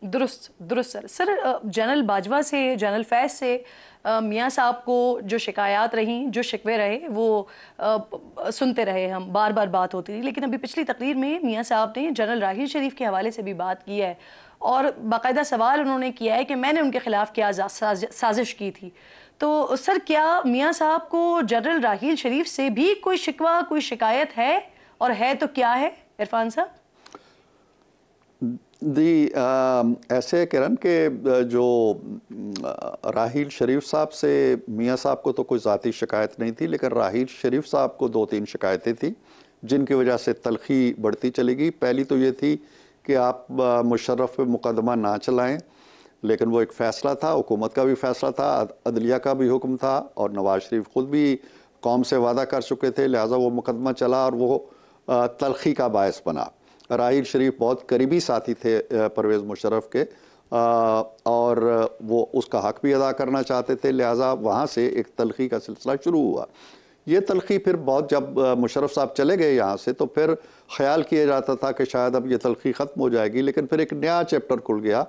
दुरुस्त दुरुस्त sir. General Bajwa से, जनरल फैज़ से मियाँ साहब को जो शिकायत रहीं, जो शिकवे रहे, वो सुनते रहे हम, बार बार बात होती थी। लेकिन अभी पिछली तकरीर में मियाँ साहब ने जनरल राहील शरीफ के हवाले से भी बात की है और बाकायदा सवाल उन्होंने किया है कि मैंने उनके खिलाफ क्या साजिश की थी। तो सर, क्या मियाँ साहब को जनरल राहील शरीफ से भी कोई शिकवा, कोई शिकायत है, और है तो क्या है इरफान साहब? ऐसे किरण के जो राहील शरीफ साहब से मियाँ साहब को तो कोई ज़ाती शिकायत नहीं थी, लेकिन राहील शरीफ साहब को 2-3 शिकायतें थी जिनकी वजह से तलखी बढ़ती चली गई। पहली तो ये थी कि आप मुशर्रफ पे मुकदमा ना चलाएं, लेकिन वो एक फ़ैसला था, हुकूमत का भी फ़ैसला था, अदलिया का भी हुक्म था, और नवाज शरीफ ख़ुद भी कौम से वादा कर चुके थे, लिहाजा वो मुकदमा चला और वो तलखी का बायस बना। राहील शरीफ बहुत करीबी साथी थे परवेज़ मुशर्रफ के, और वो उसका हक भी अदा करना चाहते थे, लिहाजा वहाँ से एक तलखी का सिलसिला शुरू हुआ। ये तलखी फिर बहुत, जब मुशर्रफ साहब चले गए यहाँ से, तो फिर ख्याल किया जाता था कि शायद अब ये तलखी ख़त्म हो जाएगी, लेकिन फिर एक नया चैप्टर खुल गया।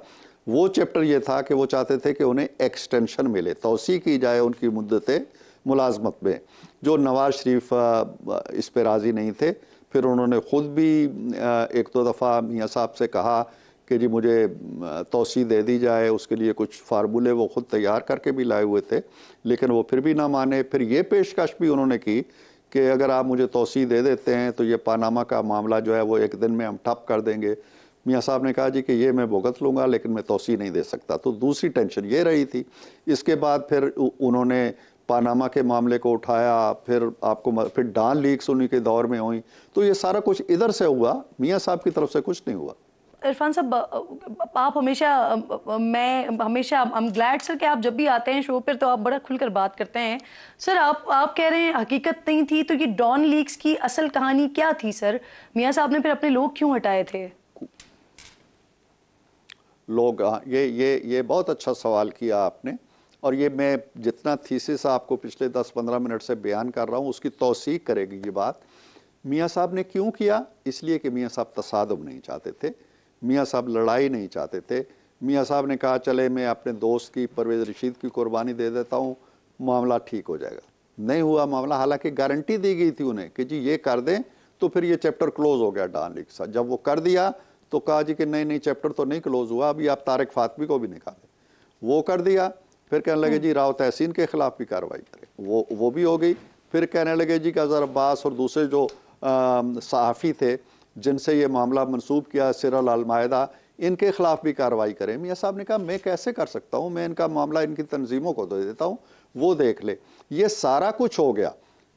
वो चैप्टर ये था कि वो चाहते थे कि उन्हें एक्सटेंशन मिले, तोसी की जाए उनकी मुद्दत मुलाजमत में, जो नवाज शरीफ इस पर राज़ी नहीं थे। फिर उन्होंने ख़ुद भी 1-2 दफ़ा मियाँ साहब से कहा कि जी मुझे तोसी दे दी जाए, उसके लिए कुछ फार्मूले वो ख़ुद तैयार करके भी लाए हुए थे, लेकिन वो फिर भी ना माने। फिर ये पेशकश भी उन्होंने की कि अगर आप मुझे तोसी दे देते हैं तो ये पानामा का मामला जो है वो एक दिन में हम ठप कर देंगे। मियाँ साहब ने कहा जी कि ये मैं भुगत लूँगा, लेकिन मैं तोसी नहीं दे सकता। तो दूसरी टेंशन ये रही थी। इसके बाद फिर उन्होंने पानामा के मामले को उठाया, फिर डॉन लीक्स उन्हीं के दौर में हुई। तो ये सारा कुछ इधर से हुआ, मियाँ साहब की तरफ से कुछ नहीं हुआ। इरफान साहब, आप हमेशा, मैं हमेशा आई एम ग्लैड सर कि आप जब भी आते हैं शो पर तो आप बड़ा खुलकर बात करते हैं। सर, आप कह रहे हैं हकीकत नहीं थी, तो ये डॉन लीक्स की असल कहानी क्या थी सर? मियाँ साहब ने फिर अपने लोग क्यों हटाए थे? लोग, ये बहुत अच्छा सवाल किया आपने, और ये मैं जितना थीसिस आपको पिछले 10-15 मिनट से बयान कर रहा हूँ उसकी तौसीक करेगी ये बात। मियाँ साहब ने क्यों किया? इसलिए कि मियाँ साहब तसादुम नहीं चाहते थे, मियाँ साहब लड़ाई नहीं चाहते थे। मियाँ साहब ने कहा चले मैं अपने दोस्त की, परवेज़ रशीद की कुर्बानी दे देता हूँ, मामला ठीक हो जाएगा। नहीं हुआ मामला, हालांकि गारंटी दी गई थी उन्हें कि जी ये कर दें तो फिर ये चैप्टर क्लोज हो गया डॉन लीग साथ। जब वो कर दिया तो कहा जी कि नहीं चैप्टर तो नहीं क्लोज हुआ, अभी आप तारिक फातमी को भी निकालें। वो कर दिया, फिर कहने लगे जी राव तहसीन के खिलाफ भी कार्रवाई करें, वो भी हो गई। फिर कहने लगे जी कि अज़हर अब्बास और दूसरे जो सहाफ़ी थे जिनसे ये मामला मंसूब किया, सिरल अल-मायदा, इनके खिलाफ भी कार्रवाई करें। मियाँ साहब ने कहा मैं कैसे कर सकता हूँ, मैं इनका मामला इनकी तंजीमों को दे देता हूँ, वो देख ले। ये सारा कुछ हो गया,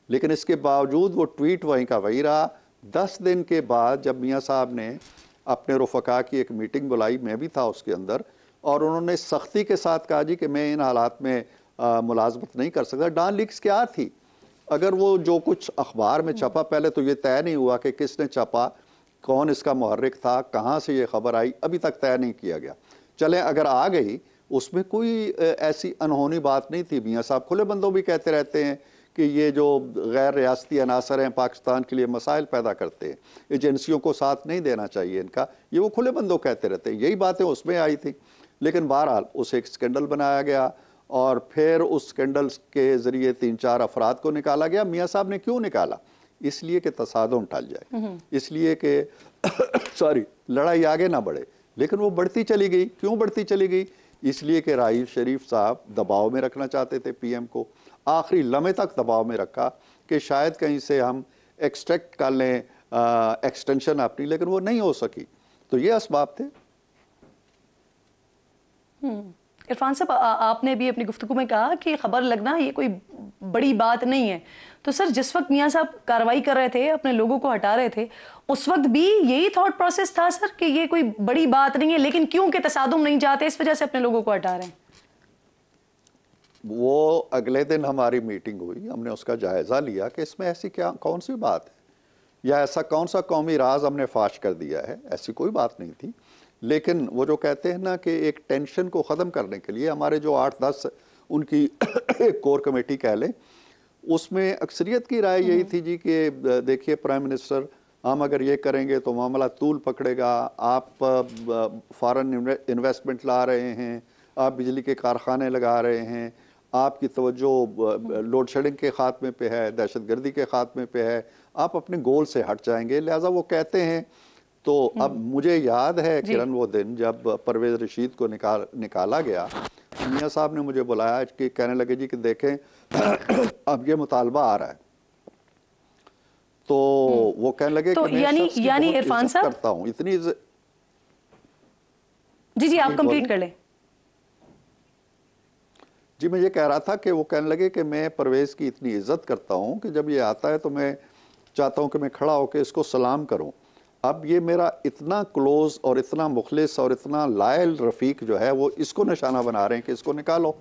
लेकिन इसके बावजूद वो ट्वीट वहीं का वही रहा। 10 दिन के बाद जब मियाँ साहब ने अपने रुफ़का की एक मीटिंग बुलाई, मैं भी था उसके अंदर, और उन्होंने सख्ती के साथ कहा जी कि मैं इन हालात में मुलाजमत नहीं कर सकता। डॉन लीक्स क्या थी? अगर वो जो कुछ अखबार में छपा, पहले तो ये तय नहीं हुआ कि किसने छपा, कौन इसका मुहर्रिक था, कहाँ से ये खबर आई, अभी तक तय नहीं किया गया। चलें अगर आ गई, उसमें कोई ऐसी अनहोनी बात नहीं थी। मियाँ साहब खुले बंदों भी कहते रहते हैं कि ये जो गैर रियासती अनासर हैं पाकिस्तान के लिए मसाइल पैदा करते हैं, एजेंसियों को साथ नहीं देना चाहिए इनका, ये वो खुले बंदों कहते रहते हैं। यही बातें उसमें आई थी, लेकिन बहरहाल उसे एक स्कैंडल बनाया गया और फिर उस स्कैंडल के ज़रिए 3-4 अफराद को निकाला गया। मियाँ साहब ने क्यों निकाला? इसलिए कि तसादुम टल जाए, इसलिए कि सॉरी लड़ाई आगे ना बढ़े, लेकिन वो बढ़ती चली गई। क्यों बढ़ती चली गई? इसलिए कि राहील शरीफ साहब दबाव में रखना चाहते थे पीएम को, आखिरी लम्हे तक दबाव में रखा कि शायद कहीं से हम एक्सट्रैक्ट कर लें एक्सटेंशन अपनी, लेकिन वो नहीं हो सकी। तो ये असबाब थे। इरफान साहब, आपने भी अपनी गुफ्तगू में कहा कि खबर लगना ये कोई बड़ी बात नहीं है, तो सर जिस वक्त मियाँ साहब कार्रवाई कर रहे थे, अपने लोगों को हटा रहे थे, उस वक्त भी यही थॉट प्रोसेस था सर कि ये कोई बड़ी बात नहीं है, लेकिन क्योंकि तसादुम नहीं चाहते इस वजह से अपने लोगों को हटा रहे हैं? वो अगले दिन हमारी मीटिंग हुई, हमने उसका जायजा लिया कि इसमें ऐसी क्या कौन सी बात है, या ऐसा कौन सा कौमी राज हमने फाश कर दिया है। ऐसी कोई बात नहीं थी, लेकिन वो जो कहते हैं ना कि एक टेंशन को ख़त्म करने के लिए हमारे जो 8-10 उनकी एक कोर कमेटी कह लें, उसमें अक्सरियत की राय यही थी जी कि देखिए प्राइम मिनिस्टर हम अगर ये करेंगे तो मामला तूल पकड़ेगा, आप फॉरेन इन्वेस्टमेंट ला रहे हैं, आप बिजली के कारखाने लगा रहे हैं, आपकी तवज्जो लोड शेडिंग के खात्मे पे है, दहशतगर्दी के खात्मे पे है, आप अपने गोल से हट जाएंगे। लिहाजा वो कहते हैं। तो अब मुझे याद है किरण वो दिन जब परवेज रशीद को निकाला गया, मियाँ साहब ने मुझे बुलाया कि कहने लगे जी कि देखें अब ये मुतालबा आ रहा है। तो वो कहने लगे तो कि मैं यानी इरफान साहब करता हूँ इतनी जी आप कंप्लीट कर लें। जी मैं ये कह रहा था कि वो कहने लगे कि मैं परवेज की इतनी इज्जत करता हूँ कि जब ये आता है तो मैं चाहता हूँ कि मैं खड़ा होकर इसको सलाम करूँ। अब ये मेरा इतना क्लोज और इतना मुखलिस और इतना लायल रफ़ीक जो है वो इसको निशाना बना रहे हैं कि इसको निकालो।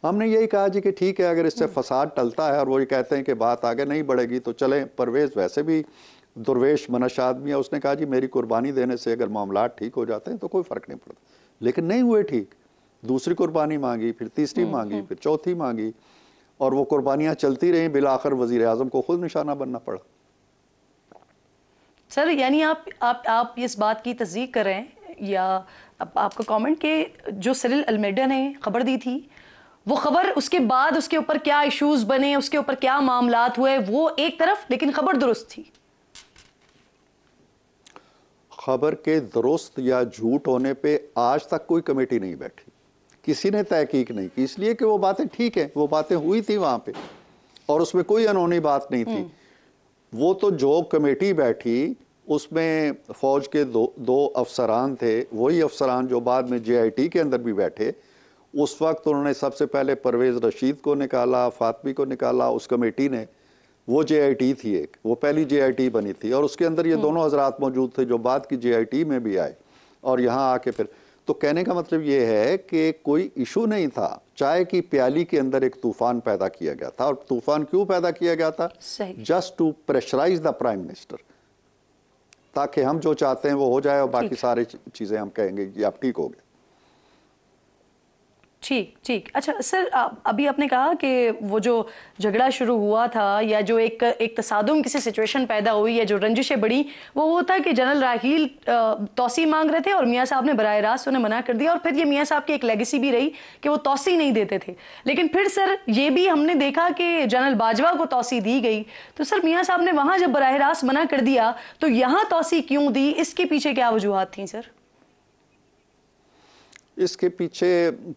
हमने यही कहा जी कि ठीक है, अगर इससे फसाद टलता है और वो ये कहते हैं कि बात आगे नहीं बढ़ेगी तो चलें। परवेज़ वैसे भी दुर्वेश मनश आदमी है, उसने कहा जी मेरी कुर्बानी देने से अगर मामला ठीक हो जाते हैं तो कोई फ़र्क नहीं पड़ता। लेकिन नहीं हुए ठीक, दूसरी कुर्बानी मांगी, फिर तीसरी मांगी, फिर चौथी मांगी, और वो कुर्बानियाँ चलती रहीं। बिलाखिर वज़ीर आज़म को खुद निशाना बनना पड़ा। सर यानी आप इस बात की तस्दीक कर रहे हैं या आपका कमेंट कि जो सिरिल अल्मेडा ने खबर दी थी वो खबर उसके बाद उसके ऊपर क्या इश्यूज बने, उसके ऊपर क्या मामलात हुए, वो एक तरफ, लेकिन खबर दुरुस्त थी। खबर के दुरुस्त या झूठ होने पे आज तक कोई कमेटी नहीं बैठी, किसी ने तहकीक नहीं की, इसलिए कि वो बातें ठीक है, वो बातें हुई थी वहां पे और उसमें कोई अनहोनी बात नहीं थी। वो तो जो कमेटी बैठी उसमें फौज के दो अफसरान थे, वही अफसरान जो बाद में JIT के अंदर भी बैठे। उस वक्त उन्होंने सबसे पहले परवेज रशीद को निकाला, फातमी को निकाला। उस कमेटी ने, वो JIT थी एक, वो पहली JIT बनी थी और उसके अंदर ये दोनों हजरात मौजूद थे जो बाद की JIT में भी आए और यहाँ आके फिर। तो कहने का मतलब ये है कि कोई इशू नहीं था, चाय की प्याली के अंदर एक तूफान पैदा किया गया था। और तूफान क्यों पैदा किया गया था? Just to pressurise the prime minister, ताकि हम जो चाहते हैं वो हो जाए और बाकी सारी चीजें हम कहेंगे कि आप ठीक हो गए। ठीक। अच्छा सर, अभी आपने कहा कि वो जो झगड़ा शुरू हुआ था या जो एक तसादुम किसी सिचुएशन पैदा हुई या जो रंजिशें बढ़ी, वो था कि जनरल राहील तौसी मांग रहे थे और मियाँ साहब ने बराह रास्त उन्हें मना कर दिया। और फिर ये मियाँ साहब की एक लेगेसी भी रही कि वो तौसी नहीं देते थे। लेकिन फिर सर ये भी हमने देखा कि जनरल बाजवा को तौसी दी गई। तो सर मियाँ साहब ने वहाँ जब बराह रास्त मना कर दिया तो यहाँ तौसी क्यों दी? इसके पीछे क्या वजूहात थी सर? इसके पीछे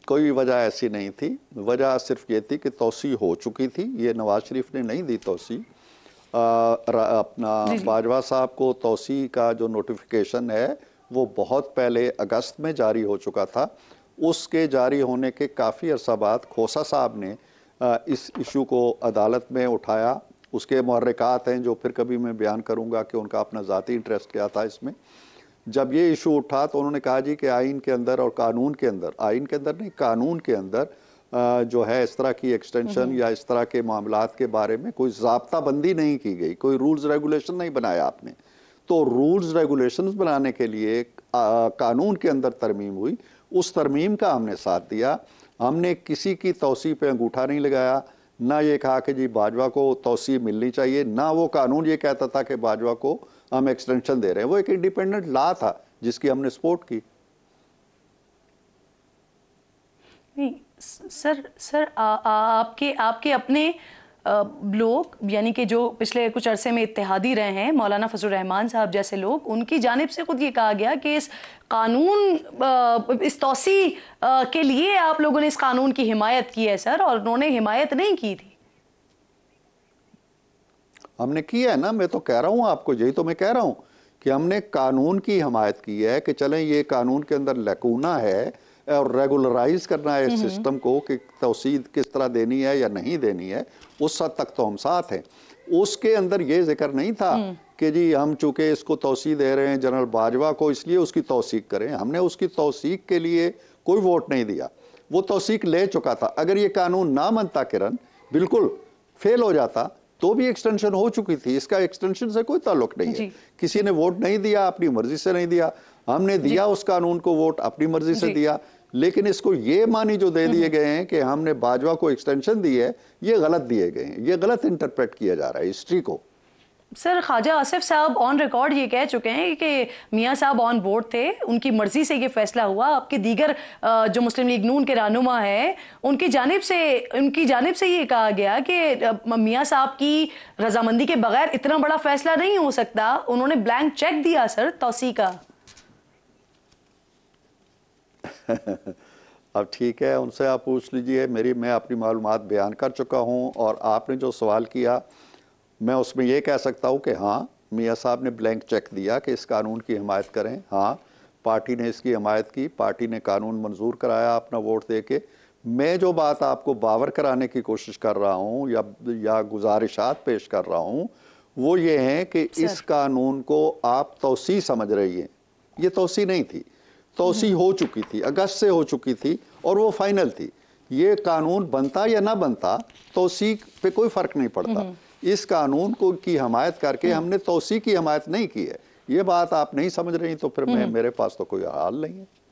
कोई वजह ऐसी नहीं थी। वजह सिर्फ ये थी कि तौसी हो चुकी थी, ये नवाज शरीफ ने नहीं दी तौसी। अपना बाजवा साहब को तौसी का जो नोटिफिकेशन है वो बहुत पहले अगस्त में जारी हो चुका था। उसके जारी होने के काफ़ी अरसा बाद खोसा साहब ने इस इशू को अदालत में उठाया। उसके मुहर्रिकात हैं जो फिर कभी मैं बयान करूँगा कि उनका अपना ज़ाती इंटरेस्ट क्या था इसमें। जब ये इशू उठा तो उन्होंने कहा जी कि आइन के अंदर और कानून के अंदर, आइन के अंदर नहीं कानून के अंदर जो है इस तरह की एक्सटेंशन या इस तरह के मामलात के बारे में कोई ज़ाब्ता बंदी नहीं की गई, कोई रूल्स रेगुलेशन नहीं बनाया आपने। तो रूल्स रेगुलेशंस बनाने के लिए कानून के अंदर तरमीम हुई, उस तरमीम का हमने साथ दिया। हमने किसी की तौसी पे अंगूठा नहीं लगाया, ना ये कहा कि जी बाजवा को तौसी मिलनी चाहिए, ना वो कानून ये कहता था कि बाजवा को हम एक्सटेंशन दे रहे हैं। वो एक इंडिपेंडेंट लॉ था जिसकी हमने सपोर्ट की। नहीं सर आपके अपने लोग, यानी कि जो पिछले कुछ अरसे में इत्तेहादी रहे हैं, मौलाना फजल रहमान साहब जैसे लोग, उनकी जानिब से खुद ये कहा गया कि इस कानून, इस तौसी के लिए आप लोगों ने इस कानून की हिमायत की है सर, और उन्होंने हिमायत नहीं की थी। हमने किया है ना, मैं तो कह रहा हूं आपको, यही तो मैं कह रहा हूं कि हमने कानून की हिमायत की है कि चलें ये कानून के अंदर लकूना है और रेगुलराइज करना है इस सिस्टम को कि तौसीद किस तरह देनी है या नहीं देनी है, उस हद तक तो हम साथ हैं। उसके अंदर ये जिक्र नहीं था कि जी हम चूंकि इसको तौसीक दे रहे हैं जनरल बाजवा को इसलिए उसकी तौसीक करें। हमने उसकी तौसीक के लिए कोई वोट नहीं दिया, वो तौसीक ले चुका था। अगर ये कानून ना बनता किरण, बिल्कुल फेल हो जाता, तो भी एक्सटेंशन हो चुकी थी। इसका एक्सटेंशन से कोई ताल्लुक नहीं है। किसी ने वोट नहीं दिया, अपनी मर्जी से नहीं दिया, हमने दिया उस कानून को वोट, अपनी मर्जी से दिया। लेकिन इसको ये मानी जो दे दिए गए हैं कि हमने बाजवा को एक्सटेंशन दी है, ये गलत दिए गए हैं, ये गलत इंटरप्रेट किया जा रहा है हिस्ट्री को। सर, ख्वाजा आसिफ साहब ऑन रिकॉर्ड ये कह चुके हैं कि मियां साहब ऑन बोर्ड थे, उनकी मर्जी से ये फैसला हुआ। आपके दीगर जो मुस्लिम लीग नून के रहनुमा है उनकी जानिब से ये कहा गया कि मियां साहब की रजामंदी के बगैर इतना बड़ा फैसला नहीं हो सकता। उन्होंने ब्लैंक चेक दिया सर तौसी का। अब ठीक है, उनसे आप पूछ लीजिए। मैं अपनी मालूमात बयान कर चुका हूं, और आपने जो सवाल किया मैं उसमें ये कह सकता हूं कि हाँ, मियां साहब ने ब्लैंक चेक दिया कि इस कानून की हिमायत करें। हाँ, पार्टी ने इसकी हिमायत की, पार्टी ने कानून मंजूर कराया अपना वोट दे के। मैं जो बात आपको बावर कराने की कोशिश कर रहा हूँ या गुजारिशात पेश कर रहा हूँ, वो ये हैं कि इस कानून को आप तौसी समझ रही हैं। ये तौसी नहीं थी, तौसी हो चुकी थी, अगस्त से हो चुकी थी, और वो फाइनल थी। ये कानून बनता या ना बनता, तौसी पे कोई फर्क नहीं पड़ता। इस कानून को की हमायत करके हमने तौसी की हमायत नहीं की है। ये बात आप नहीं समझ रही, तो फिर मेरे पास तो कोई हाल नहीं है।